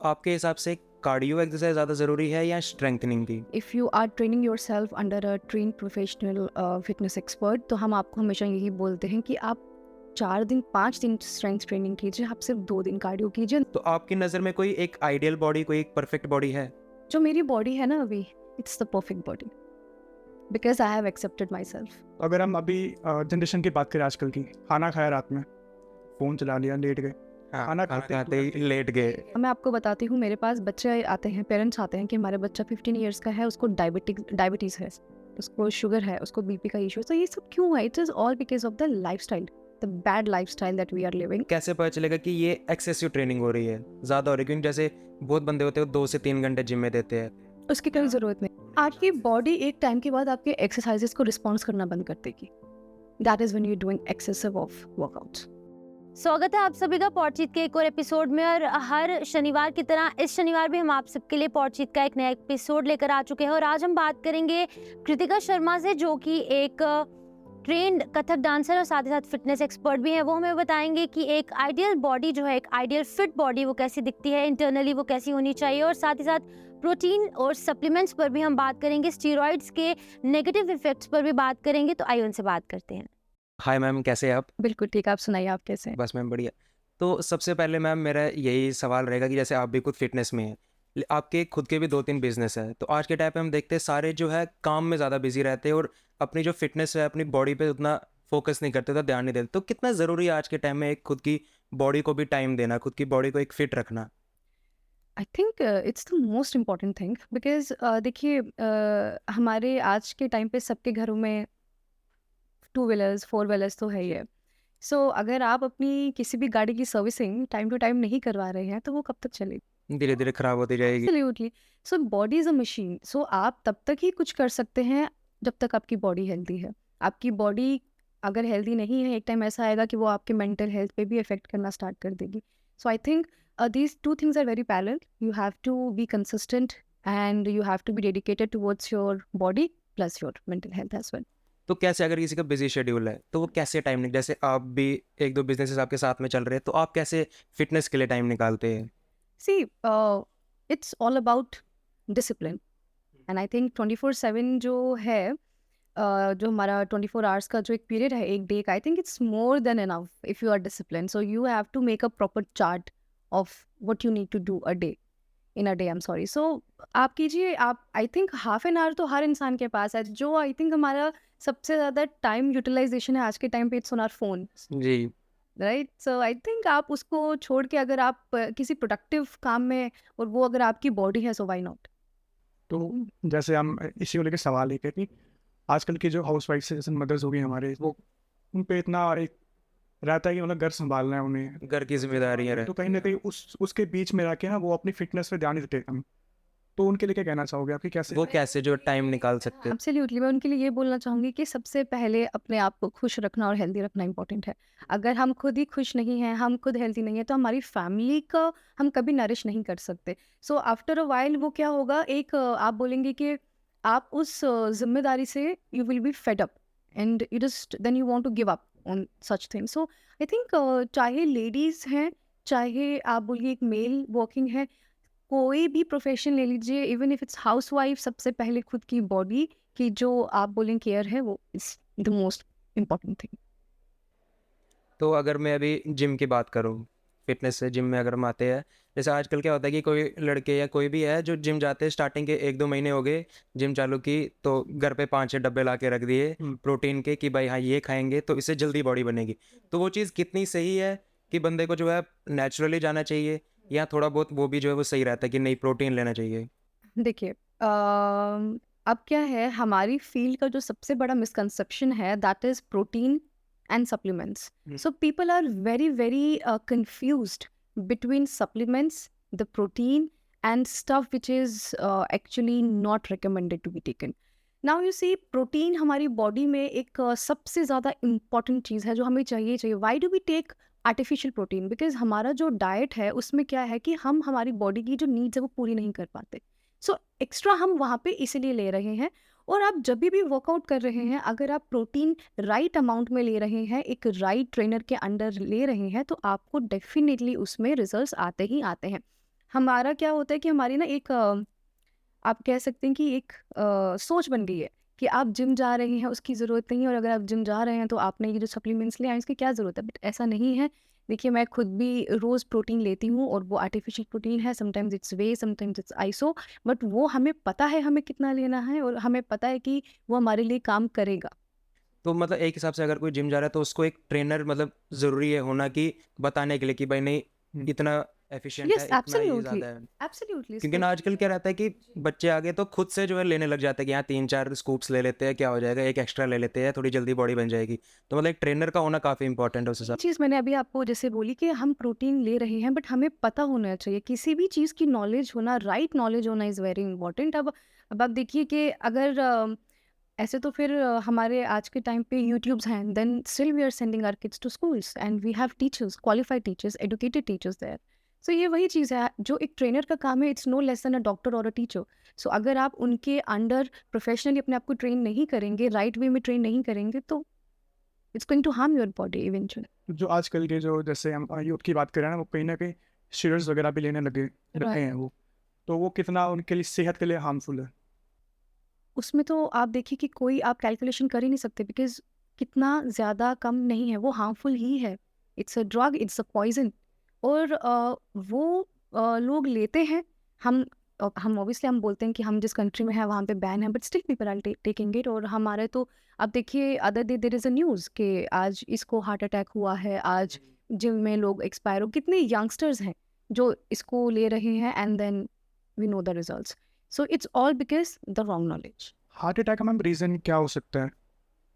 आपके हिसाब से कार्डियो एक्सरसाइज ज़्यादा ज़रूरी है या स्ट्रेंथनिंग की? If you are training yourself under a train professional fitness expert, तो हम आपको हमेशा यही बोलते हैं कि आप 4 दिन 5 दिन स्ट्रेंथ ट्रेनिंग कीजिए, आप सिर्फ 2 दिन कार्डियो कीजिए। तो आपकी नज़र में कोई एक आइडियल बॉडी, कोई एक परफेक्ट बॉडी है? जो मेरी बॉडी है ना अभी, it's the perfect body because I have accepted my self. अगर हम अभी जनरेशन की बात करें आजकल की, खाना खाया रात में, फ़ोन चला लिया, लेट गए, खाना खाते ही लेट गए। मैं आपको बताती हूँ, मेरे पास बच्चे आते हैं, पेरेंट्स आते हैं कि हमारे बच्चा 15 ईयर्स का है, उसको डायबिटीज़ है, उसको शुगर है, उसको बीपी का इशू है। तो ये सब क्यों है? It is all because of the lifestyle, the bad lifestyle that we are living. कैसे पता चलेगा कि ये एक्सेसिव ट्रेनिंग हो रही है, ज़्यादा हो रही है? क्योंकि जैसे बहुत बंदे होते हैं 2 से 3 घंटे जिम में देते हैं। उसकी कोई ज़रूरत नहीं। आपकी बॉडी एक टाइम के बाद आपके एक्सरसाइजेस को रिस्पॉन्स करना बंद कर देगी। That is when you doing excessive of workouts. स्वागत है आप सभी का पॉडचीत के एक और एपिसोड में। और हर शनिवार की तरह इस शनिवार भी हम आप सबके लिए पॉडचीत का एक नया एपिसोड लेकर आ चुके हैं। और आज हम बात करेंगे कृतिका शर्मा से, जो कि एक ट्रेंड कथक डांसर और साथ ही साथ फिटनेस एक्सपर्ट भी हैं। वो हमें बताएंगे कि एक आइडियल बॉडी जो है, एक आइडियल फिट बॉडी, वो कैसी दिखती है, इंटरनली वो कैसी होनी चाहिए। और साथ ही साथ प्रोटीन और सप्लीमेंट्स पर भी हम बात करेंगे, स्टीरॉइड्स के नेगेटिव इफेक्ट्स पर भी बात करेंगे। तो आइए उनसे बात करते हैं। हाय मैम, कैसे हैं आप? बिल्कुल ठीक, आप सुनाइए, आप कैसे हैं? बस मैम बढ़िया। तो सबसे पहले मैम मेरा यही सवाल रहेगा कि जैसे आप भी खुद फिटनेस में हैं, आपके खुद के भी 2-3 बिजनेस है, तो आज के टाइम पे हम देखते हैं सारे जो है काम में ज़्यादा बिजी रहते हैं और अपनी जो फिटनेस है, अपनी बॉडी पे उतना फोकस नहीं करते, तो ध्यान नहीं देते। तो कितना ज़रूरी है आज के टाइम में एक खुद की बॉडी को भी टाइम देना, खुद की बॉडी को एक फिट रखना? आई think it's the most important thing because देखिए, हमारे आज के टाइम पे सबके घरों में 2 व्हीलर्स 4 व्हीलर्स तो है ही है। सो अगर आप अपनी किसी भी गाड़ी की सर्विसिंग टाइम टू टाइम नहीं करवा रहे हैं, तो वो कब तक चलेगी? धीरे धीरे खराब होती जाएगी। Absolutely. So body is a machine. So आप तब तक ही कुछ कर सकते हैं जब तक आपकी बॉडी हेल्दी है। आपकी बॉडी अगर हेल्दी नहीं है, एक टाइम ऐसा आएगा कि वो आपके मेंटल हेल्थ पे भी इफेक्ट करना स्टार्ट कर देगी। So I think these two things are very parallel. You have to be consistent and you have to be dedicated towards your body plus your mental health as well. तो कैसे, अगर किसी का busy schedule है तो वो कैसे time जैसे आप भी 1-2 बिजनेसेस आपके साथ में चल रहे हैं, तो आप कैसे फिटनेस के लिए टाइम निकालते हैं? See, it's all about discipline. And I think 24/7 जो है, जो हमारा 24 आवर्स का जो एक पीरियड है एक डे का, I think it's more than enough if you are discipline. So you have to make a proper chart of what you need to do a day, in a day. I am sorry. So आप कीजिए, आप, I think half an hour तो हर इंसान के पास है। जो I think हमारा सबसे ज़्यादा टाइम यूटिलाइजेशन है आज के टाइम पे, इट्स ऑन आवर फोन, जी। राइट? सो आई थिंक आप उसको छोड़ के अगर आप किसी प्रोडक्टिव काम में, और वो अगर आपकी बॉडी है, सो व्हाई नॉट? तो जैसे हम इसी को लेकर सवाल है कि आजकल की जो हाउस वाइफ जैसे मदर्स हो गई हमारे, वो उन पे इतना एक रहता है कि मतलब घर संभालना है उन्हें, घर की जिम्मेदारी है। तो कहीं ना कहीं उसके बीच में रह के ना वो अपनी फिटनेस पे ध्यान नहीं देते हम। तो उनके लिए क्या कहना चाहोगे आपकी, कैसे वो कैसे जो टाइम निकाल सकते हैं? एब्सोल्युटली। मैं उनके लिए ये बोलना चाहूँगी कि सबसे पहले अपने आप को खुश रखना और हेल्दी रखना इंपॉर्टेंट है। अगर हम खुद ही खुश नहीं हैं, हम खुद हेल्दी नहीं है, तो हमारी फैमिली का हम कभी नरिश नहीं कर सकते। सो आफ्टर अ वाइल वो क्या होगा, एक आप बोलेंगे कि आप उस जिम्मेदारी से you will be fed up and you just then you want to give up on such thing. So I think चाहे लेडीज़ हैं, चाहे आप बोलिए एक मेल वर्किंग है, कोई भी प्रोफेशन ले लीजिए, इवन इफ इट्स हाउसवाइफ, सबसे पहले खुद की बॉडी की जो आप बोलें केयर है, वो is the most important thing. तो अगर मैं अभी जिम की बात करूँ, फिटनेस से जिम में अगर हम आते हैं, जैसे आजकल क्या होता है कि कोई लड़के या कोई भी है जो जिम जाते हैं, स्टार्टिंग के 1-2 महीने हो गए जिम चालू की, तो घर पे 5-6 डब्बे ला के रख दिए प्रोटीन के कि भाई हाँ ये खाएंगे तो इससे जल्दी बॉडी बनेगी। तो वो चीज़ कितनी सही है कि बंदे को जो है नेचुरली जाना चाहिए, या थोड़ा बहुत वो भी जो है वो सही रहता है कि नहीं प्रोटीन लेना चाहिए? देखिए, अब क्या है, हमारी फील्ड का जो सबसे बड़ा मिसकंसेप्शन है, that is protein and supplements. So people are very very confused between supplements, the protein, and stuff which is actually not recommended to be taken. Now you see, protein हमारी body में एक सबसे ज़्यादा important चीज़ है जो हमें चाहिए। Why do we take artificial protein? Because हमारा जो डाइट है उसमें क्या है कि हम हमारी बॉडी की जो नीड्स है वो पूरी नहीं कर पाते। सो एक्स्ट्रा हम वहाँ पे इसीलिए ले रहे हैं। और आप जब भी वर्कआउट कर रहे हैं, अगर आप प्रोटीन राइट अमाउंट में ले रहे हैं, एक राइट ट्रेनर के अंडर ले रहे हैं, तो आपको डेफिनेटली उसमें रिजल्ट्स आते ही आते हैं। हमारा क्या होता है कि हमारी ना एक आप कह सकते हैं कि एक सोच बन गई है कि आप जिम जा रहे हैं उसकी ज़रूरत नहीं है, और अगर आप जिम जा रहे हैं तो आपने ये जो सप्लीमेंट्स लिए हैं इसकी क्या ज़रूरत है, बट ऐसा नहीं है। देखिए मैं खुद भी रोज़ प्रोटीन लेती हूँ और वो आर्टिफिशियल प्रोटीन है, sometimes it's way, sometimes it's iso, but वो हमें पता है हमें कितना लेना है और हमें पता है कि वो हमारे लिए काम करेगा। तो मतलब एक हिसाब से अगर कोई जिम जा रहा है तो उसको एक ट्रेनर मतलब ज़रूरी है होना कि बताने के लिए कि भाई नहीं इतना एफिशिएंट यस, है, इतना ये एब्सोल्युटली, ज़्यादा है। एब्सोल्युटली। क्योंकि ना आजकल क्या रहता है कि बच्चे आगे तो खुद से जो है लेने लग जाते हैं कि यहाँ 3-4 स्कूप्स ले लेते हैं, क्या हो जाएगा, एक एक्स्ट्रा ले लेते हैं, थोड़ी जल्दी बॉडी बन जाएगी। तो मतलब एक ट्रेनर का होना काफ़ी इंपॉर्टेंट है उस ये हिसाब चीज़ मैंने अभी आपको जैसे बोली कि हम प्रोटीन ले रहे हैं बट हमें पता होना चाहिए, किसी भी चीज़ की नॉलेज होना, राइट नॉलेज होना इज़ वेरी इंपॉर्टेंट। अब आप देखिए कि अगर ऐसे तो फिर हमारे आज के टाइम पे यूट्यूब्स हैं, then still we are sending our kids to schools and we have teachers, qualified teachers, educated teachers there. So ये वही चीज़ है जो एक ट्रेनर का काम है, it's no less than a doctor और अ टीचर। सो अगर आप उनके अंडर प्रोफेशनली अपने आप को ट्रेन नहीं करेंगे, राइट वे में ट्रेन नहीं करेंगे, तो it's going to harm your body eventually. जो आजकल के जो जैसे हम यूथ की बात करें ना, वो कहीं ना कहीं स्टीरॉइड्स वगैरह भी लेने लगे हैं वो, तो वो कितना उनके लिए सेहत के लिए हार्मफुल है? उसमें तो आप देखिए कि कोई आप कैलकुलेशन कर ही नहीं सकते, बिकॉज़ कितना ज़्यादा कम नहीं है, वो हार्मफुल ही है। It's a drug, it's a poison, और वो लोग लेते हैं। हम ऑब्वियसली हम बोलते हैं कि हम जिस कंट्री में हैं वहाँ पे बैन है, but still people are taking it. और हमारे तो अब देखिए other day there is a news कि आज इसको हार्ट अटैक हुआ है, आज जिम में लोग एक्सपायर हो, कितने यंगस्टर्स हैं जो इसको ले रहे हैं and then we know the results. So it's all because the wrong knowledge. Heart attack का मैम रीज़न क्या हो सकता है?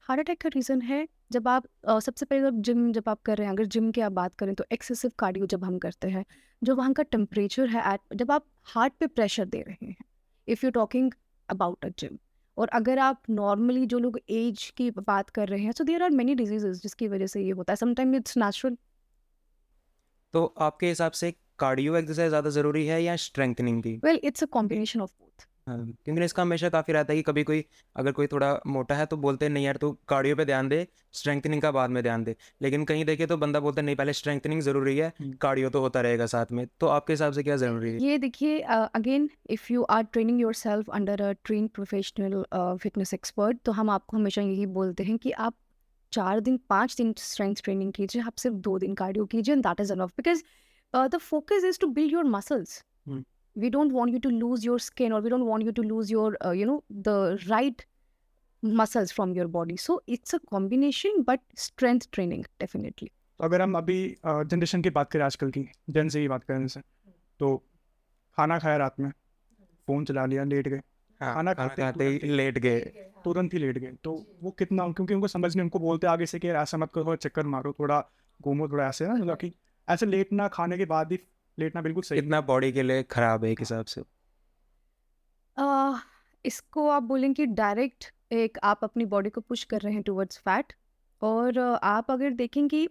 हार्ट अटैक का रीज़न है जब आप सबसे पहले जब आप कर रहे हैं, अगर जिम की आप बात करें तो एक्सेसिव कार्डियो जब हम करते हैं, जो वहाँ का टेम्परेचर है जब आप हार्ट पे प्रेशर दे रहे हैं, if you talking about a gym. और अगर आप नॉर्मली जो लोग एज की बात कर रहे हैं, so there are many diseases जिसकी वजह से ये होता है, समटाइम इट्स नेचुरल। तो आपके हिसाब से कार्डियो एक्सरसाइज ज़्यादा ज़रूरी है या स्ट्रेंथनिंग की? Well it's a combination of both. हाँ, क्योंकि इसका हमेशा काफ़ी रहता है कि कभी कोई अगर कोई थोड़ा मोटा है तो बोलते हैं नहीं यार तू कार्डियो पे ध्यान दे, स्ट्रेंथनिंग का बाद में ध्यान दे। लेकिन कहीं देखे तो बंदा बोलता है नहीं पहले स्ट्रेंथनिंग ज़रूरी है, कार्डियो तो होता रहेगा साथ में। तो आपके हिसाब से क्या ज़रूरी है? ये देखिए again if you are training yourself under a train professional fitness expert, तो हम आपको हमेशा यही बोलते हैं कि आप 4 दिन 5 दिन स्ट्रेंथ ट्रेनिंग कीजिए, आप सिर्फ 2 दिन कार्डियो कीजिए, and that is enough, because the focus is to build your muscles. Hmm. We don't want you to lose your skin, or we don't want you to lose your the right muscles from your body. So it's a combination, but strength training definitely. तो अगर हम अभी generation की बात करें, आजकल की जन से ही बात करें जैसे, तो खाना खाया रात में, फ़ोन चला लिया, लेट गए, हाँ, खाना खाना खाते खाते ही लेट गए। तुरंत ही लेट गए, तो वो कितना, क्योंकि उनको समझ नहीं, उनको बोलते आगे से कि यार ऐसा मत करो, थोड़ा चक्कर मारो, थोड़ा घूमो, थोड़ा ऐसे ना, मतलब कि ऐसे लेटना, खाने के बाद ही लेटना बिल्कुल सही कितना बॉडी के लिए खराब है एक हिसाब से। इसको आप बोलें कि डायरेक्ट एक आप अपनी बॉडी को पुश कर रहे हैं टुवर्ड्स फैट। और आप अगर देखें कि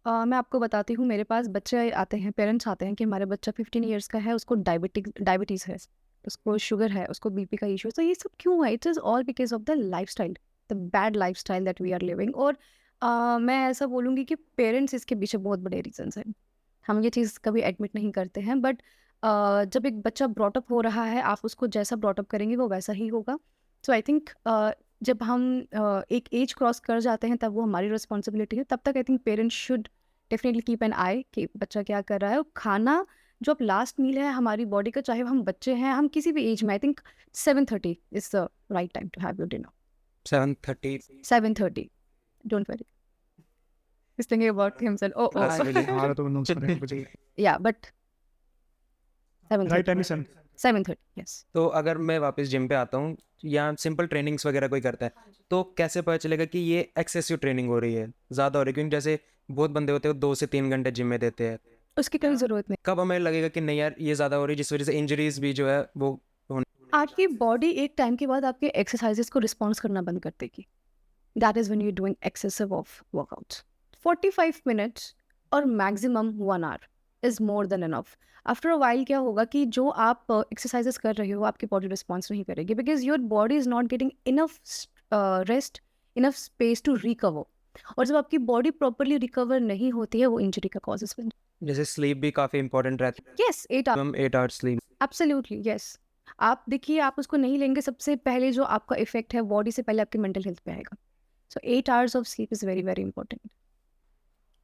मैं आपको बताती हूँ, मेरे पास बच्चे आते हैं, पेरेंट्स आते हैं कि हमारा बच्चा 15 इयर्स का है, उसको डायबिटीज़ है, उसको शुगर है, उसको बीपी का इशू है। तो ये सब क्यों है? It is all because of the lifestyle, the bad lifestyle that we are living. और मैं ऐसा बोलूँगी कि पेरेंट्स इसके पीछे बहुत बड़े रीजंस हैं। हम ये चीज़ कभी एडमिट नहीं करते हैं, बट जब एक बच्चा ब्रॉटअप हो रहा है, आप उसको जैसा ब्रॉटअप करेंगे वो वैसा ही होगा। सो आई थिंक जब हम एक एज क्रॉस कर जाते हैं तब वो हमारी रिस्पॉन्सिबिलिटी है। तब तक I think parents should definitely keep an eye कि बच्चा क्या कर रहा है। और खाना जो अब लास्ट मील है हमारी बॉडी का, चाहे हम बच्चे हैं, हम किसी भी एज में, I think 7:30 is the right time to have your dinner. 7:30 7:30, don't worry, he's thinking about himself. Oh, oh. हमारा तो नोट्स करें मुझे Yeah, but राइट 7:30. टाइम में 7:30, yes. तो अगर मैं वापस जिम पे आता हूँ या सिंपल ट्रेनिंग्स वगैरह कोई करता है तो कैसे पता चलेगा कि ये एक्सेसिव ट्रेनिंग हो रही है, ज़्यादा हो रही है? क्योंकि जैसे बहुत बंदे होते हैं 2 से 3 घंटे जिम में देते हैं, उसकी कोई ज़रूरत नहीं। कब हमें लगेगा कि नहीं यार ये ज़्यादा हो रही है जिस वजह से इंजरीज भी जो है वो आपकी बॉडी एक टाइम के बाद आपके एक्सरसाइजेस को रिस्पॉन्स करना बंद कर देगी। That is when you doing excessive of workouts. 45 minutes और maximum 1 hour is more than enough. After a while क्या होगा कि जो आप एक्सरसाइजेस कर रहे हो आपकी बॉडी रिस्पॉन्स नहीं करेगी, because your body is not getting enough rest, enough space to recover. और जब आपकी बॉडी प्रॉपरली रिकवर नहीं होती है वो इंजरी का कॉजेस बन। जैसे स्लीप भी काफ़ी इंपॉर्टेंट रहती है, यस 8 आवर्स हम 8 आवर्स स्लीप। Absolutely yes. आप देखिए, आप उसको नहीं लेंगे, सबसे पहले जो आपका इफेक्ट है बॉडी से पहले आपके मेंटल हेल्थ पे आएगा। सो 8 hours of sleep is very very important.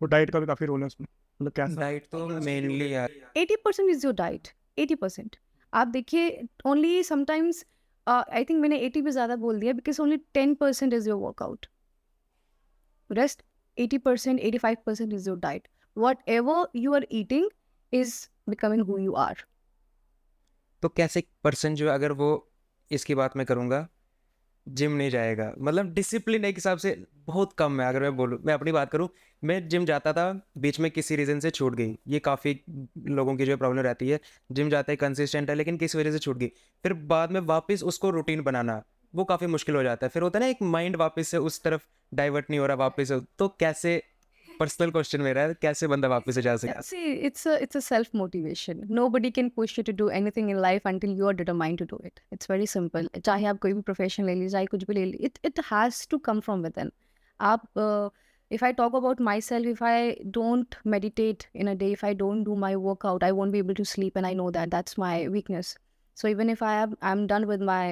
वो डाइट का भी काफ़ी रोल है उसमें, मतलब कैसा डाइट तो मेनली यार 80% इज योर डाइट। 80% आप देखिए, ओनली समटाइम्स आई थिंक मैंने 80 भी ज़्यादा बोल दिया, because only 10% is your workout, rest 80% 85% is your diet. Whatever you are eating is becoming who you are. तो कैसे पर्सन जो अगर वो, इसकी बात मैं करूँगा, जिम नहीं जाएगा, मतलब डिसिप्लिन एक हिसाब से बहुत कम है। अगर मैं बोलूँ, मैं अपनी बात करूँ, मैं जिम जाता था, बीच में किसी रीज़न से छूट गई, ये काफ़ी लोगों की जो प्रॉब्लम रहती है, जिम जाते हैं कंसिस्टेंट है लेकिन किसी वजह से छूट गई, फिर बाद में वापस उसको रूटीन बनाना वो काफ़ी मुश्किल हो जाता है। फिर होता है ना, एक माइंड वापस से उस तरफ डाइवर्ट नहीं हो रहा वापस से, तो कैसे, पर्सनल क्वेश्चन मेरा है, कैसे बंदा वापस से जा सकता है? See, it's a self motivation. Nobody can push you to do anything in life until you are determined to do it. It's very simple. चाहे आप कोई भी प्रोफेशन ले लीजिए, चाहे कुछ भी ले लीजिए, it has to come from within. आप if I talk about myself, if I don't meditate in a day, if I don't do my workout, I won't be able to sleep, and I know that that's my weakness. So even if I'm done with my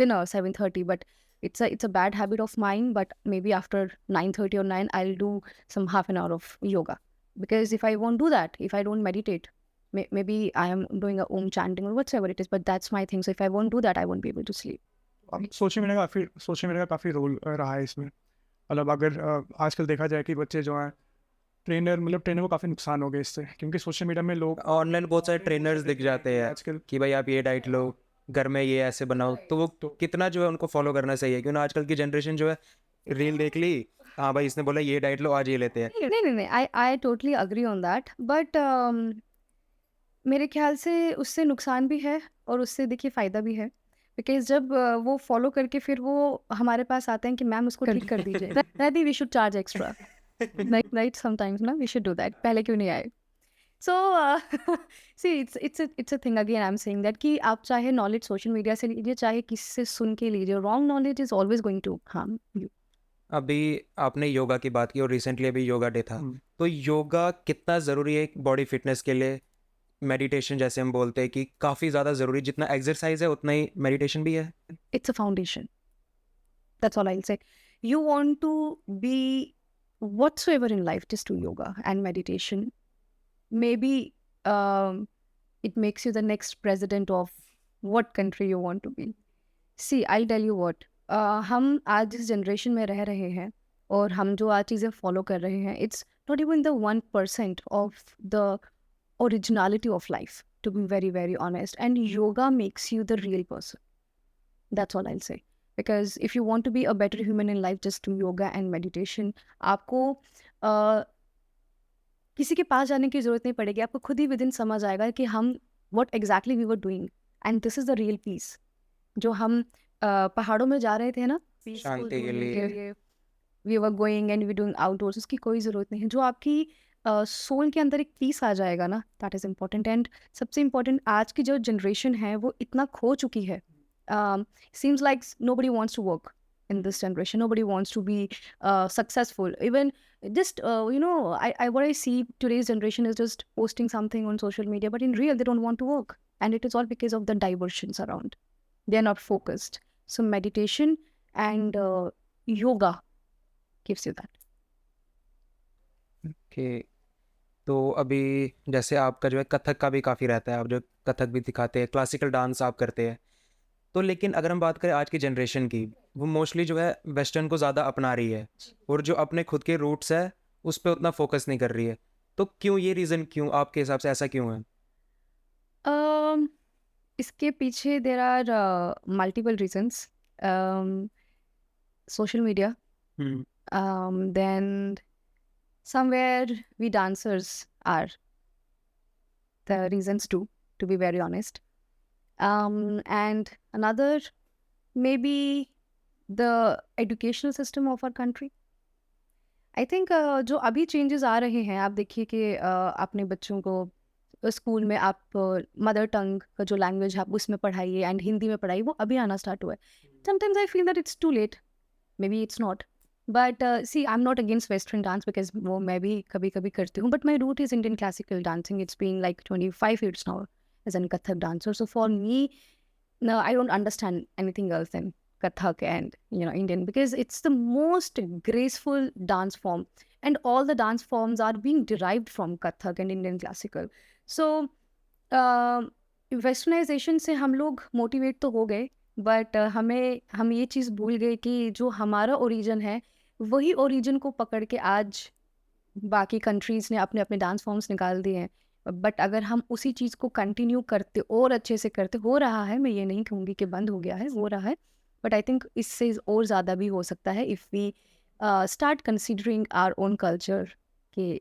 dinner 7:30, but it's a bad habit of mine, but maybe after 9:30 or 9 I'll do some half an hour of yoga, because if I won't do that, if I don't meditate, maybe I am doing a om chanting or whatever it is, but that's my thing. So if I won't do that, I won't be able to sleep. अब social media का काफ़ी role रहा है इसमें। मतलब अगर आजकल देखा जाए कि बच्चे जो हैं ट्रेनर को काफ़ी नुकसान हो गया इससे, क्योंकि सोशल मीडिया में लोग ऑनलाइन बहुत सारे ट्रेनर्स दिख जाते हैं आजकल कि भाई आप ये डाइट लो, घर में ये ऐसे बनाओ, तो वो कितना जो है उनको फॉलो करना सही है? क्योंकि आजकल की जनरेशन जो है, रील देख ली, हाँ भाई इसने बोला ये डाइट लो, आज ये लेते हैं। नहीं, I totally agree on that, but मेरे ख्याल से उससे नुकसान भी है और उससे देखिए फ़ायदा भी है, बिकॉज जब वो फॉलो करके फिर वो हमारे पास आते हैं कि मैम उसको ठीक कर दीजिए, I think we should charge extra, right sometimes ना, वी शुड डू दैट, पहले क्यों नहीं आए? So see it's a thing, again I am saying that कि आप चाहे नॉलेज सोशल मीडिया से लीजिए, चाहे किसी से सुन के लीजिए, wrong knowledge is always going to harm you. अभी आपने योगा की बात की और रिसेंटली अभी योगा डे था, हम्म। तो योगा कितना ज़रूरी है बॉडी फिटनेस के लिए? मेडिटेशन जैसे हम बोलते हैं कि काफ़ी ज़्यादा ज़रूरी, जितना एक्सरसाइज है उतना ही मेडिटेशन भी है। It's a foundation. That's all I'll say. You want to be whatsoever in life, just do yoga and meditation. Maybe it makes you the next president of what country you want to be. See, I'll tell you what. हम आज जिस generation में रह रहे हैं और हम जो आज चीज़ें फॉलो कर रहे हैं, it's not even the 1% of the originality of life, to be very very honest, and yoga makes you the real person. That's all I'll say. Because if you want to be a better human in life, just do yoga and meditation. आपको किसी के पास जाने की ज़रूरत नहीं पड़ेगी, आपको खुद ही विदिन समझ आएगा कि हम what exactly we were doing, and this is the real peace. जो हम पहाड़ों में जा रहे थे ना, peaceful शांति के होने लिए। we were going and we doing outdoors, उसकी कोई ज़रूरत नहीं है। जो आपकी सोल के अंदर एक पीस आ जाएगा ना, दैट इज़ इम्पॉर्टेंट। एंड सबसे इम्पॉर्टेंट, आज की जो जनरेशन है वो इतना खो चुकी है, seems like nobody wants to work in this generation, nobody wants to be successful, even just what I see today's generation is just posting something on social media, but in real they don't want to work, and it is all because of the diversions around. They are not focused. So meditation and yoga gives you that. Okay, तो अभी जैसे आपका जो है कथक का भी काफ़ी रहता है, आप जो कथक भी दिखाते हैं, क्लासिकल डांस आप करते हैं, तो लेकिन अगर हम बात करें आज की जनरेशन की, वो मोस्टली जो है वेस्टर्न को ज़्यादा अपना रही है और जो अपने खुद के रूट्स है उस पर उतना फोकस नहीं कर रही है। तो क्यों, ये रीज़न क्यों आपके हिसाब से ऐसा क्यों है? इसके पीछे there are multiple reasons. Social media, then somewhere we dancers are the reasons too, to be very honest. And another, maybe the educational system of our country. I think जो अभी चेंजेस आ रहे हैं, आप देखिए कि अपने बच्चों को स्कूल में आप मदर टंग का जो लैंग्वेज है आप उसमें पढ़ाइए एंड हिंदी में पढ़ाइए, वो अभी आना स्टार्ट हुआ है. Sometimes I feel that it's too late. Maybe it's not. But see I am not against western dance because वो मैं भी कभी कभी करती हूँ, but my root is Indian classical dancing. It's been like 25 years now as an Kathak dancer. So for me, no, I don't understand anything else than Kathak and Indian, because it's the most graceful dance form, and all the dance forms are being derived from Kathak and Indian classical. So westernisation से हम लोग motivate तो हो गए, but हम ये चीज़ भूल गए कि जो हमारा ओरिजिन है वही ओरिजिन को पकड़ के आज बाकी कंट्रीज़ ने अपने अपने डांस फॉर्म्स निकाल दिए हैं. बट अगर हम उसी चीज़ को कंटिन्यू करते और अच्छे से करते, हो रहा है, मैं ये नहीं कहूँगी कि बंद हो गया है, हो रहा है, बट आई थिंक इससे और ज़्यादा भी हो सकता है if we start considering our own culture कि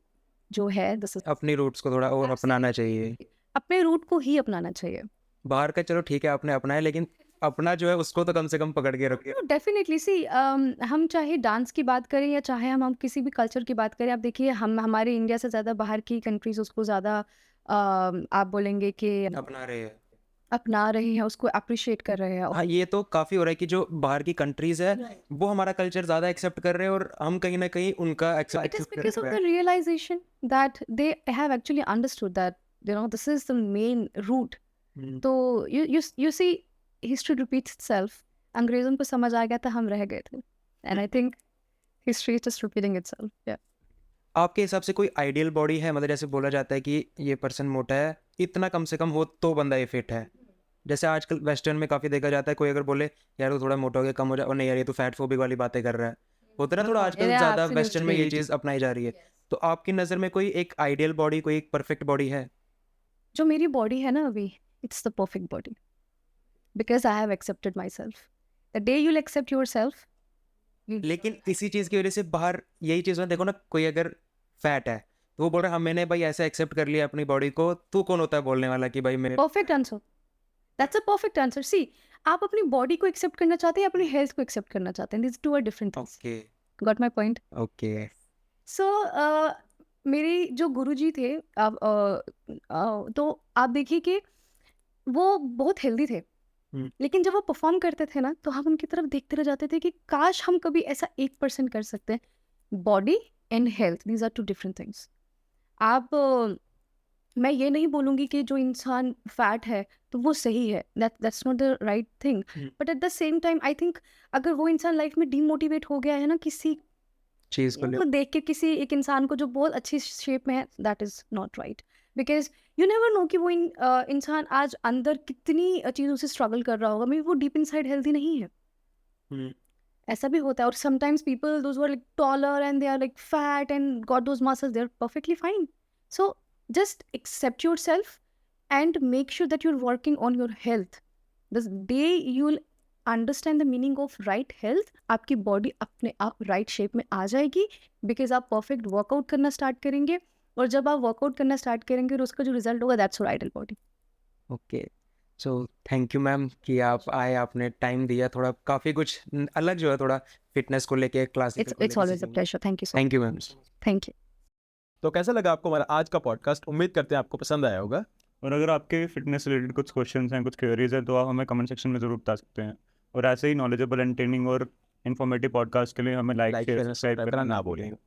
जो है अपनी रूट्स को थोड़ा और अपनाना चाहिए. अपने रूट को ही अपनाना चाहिए. बाहर का चलो ठीक है आपने अपनाया, लेकिन अपना जो है उसको तो कम से कम पकड़ के रखिए. डेफिनेटली सी हम चाहे डांस की बात करें या चाहे हम किसी भी कल्चर की बात करें, आप देखिए हम हमारे इंडिया से ज़्यादा बाहर की कंट्रीज उसको ज़्यादा आप बोलेंगे कि अपना रहे हैं, उसको अप्रिशिएट कर रहे हैं. हाँ, ये तो काफ़ी हो रहा है कि जो बाहर की कंट्रीज है वो हमारा कल्चर ज़्यादा एक्सेप्ट कर रहे हैं और हम कहीं ना कहीं उनका It is except because of कर the रहे हैं. realization that they have actually understood that this is the main route. हम्म. तो you see history repeats itself. अंग्रेज़ों को समझ आ गया था, हम रह गए थे, and I think history is just repeating itself. Yeah. आपके हिसाब से कोई आइडियल बॉडी है, मतलब जैसे बोला जाता है कि ये पर्सन मोटा है, इतना कम से कम हो तो बंदा ये फिट है. जैसे आजकल वेस्टर्न में काफ़ी देखा जाता है, कोई अगर बोले यार वो थोड़ा मोटा हो गया, कम हो जाए, और नहीं यार ये तो फैट फोबिक वाली बातें कर रहा है, होता है ना थोड़ा आजकल Yeah, ज़्यादा absolutely. वेस्टर्न में ये चीज़ अपनाई जा रही है. तो आपकी नज़र में कोई एक आइडियल बॉडी, कोई एक परफेक्ट बॉडी है? जो मेरी बॉडी है ना अभी, it's the perfect body because I have accepted myself. The day you'll accept yourself, लेकिन इसी चीज़ की वजह से बाहर यही चीज़ में देखो ना, कोई अगर फैट है तो वो बोल रहा है हाँ मैंने भाई ऐसे एक्सेप्ट कर लिया अपनी बॉडी को, तू कौन होता है बोलने वाला कि भाई मैं. perfect answer. That's a perfect answer. See, आप अपनी बॉडी को एक्सेप्ट करना चाहते हैं, अपनी हेल्थ को एक्सेप्ट करना चाहते हैं. These two are different things. Okay Got my point? Okay. So मेरे जो गुरुजी थे, तो आप देखिए कि वो बहुत हेल्दी थे, लेकिन जब वो परफॉर्म करते थे ना तो हम उनकी तरफ देखते रह जाते थे कि काश हम कभी ऐसा 1% कर सकते हैं. Body and health, these are two different things. आप मैं ये नहीं बोलूँगी कि जो इंसान फैट है तो वो सही है, that's not the right thing, but at the same time I think अगर वो इंसान लाइफ में डीमोटिवेट हो गया है ना किसी चीज़ को को देख के, किसी एक इंसान को जो बहुत अच्छी शेप में है, that is not right, because you never know कि वो इंसान आज अंदर कितनी चीज़ों से स्ट्रगल कर रहा होगा. मे वो डीप इनसाइड हेल्दी नहीं है, ऐसा भी होता है. और sometimes people those were like taller and they are like fat and got those muscles, they are perfectly fine. So just accept yourself and make sure that you're working on your health. The day you'll understand the meaning of right health, आपकी body अपने आप right shape में आ जाएगी, because आप perfect workout करना start करेंगे, और जब आप वर्कआउट करना स्टार्ट करेंगे और उसका जो रिजल्ट होगा, that's your ideal body. Okay. So thank you ma'am कि आप आए, आपने टाइम दिया, थोड़ा काफ़ी कुछ अलग जो है थोड़ा फिटनेस को लेके क्लासिकल को It's always a pleasure. Thank you so much. Thank you ma'am. Thank you. तो कैसा लगा आपको हमारा आज का पॉडकास्ट? उम्मीद करते हैं आपको पसंद आया होगा. और अगर आपके फिटनेस रिलेटेड कुछ क्वेश्चंस हैं, कुछ क्वेरीज हैं, तो आप हमें कमेंट सेक्शन में ज़रूर बता सकते हैं. और ऐसे ही नॉलेजेबल, एंटरटेनिंग और इन्फॉर्मेटिव पॉडकास्ट के लिए हमें लाइक शेयर सब्सक्राइब करना ना भूलिएगा.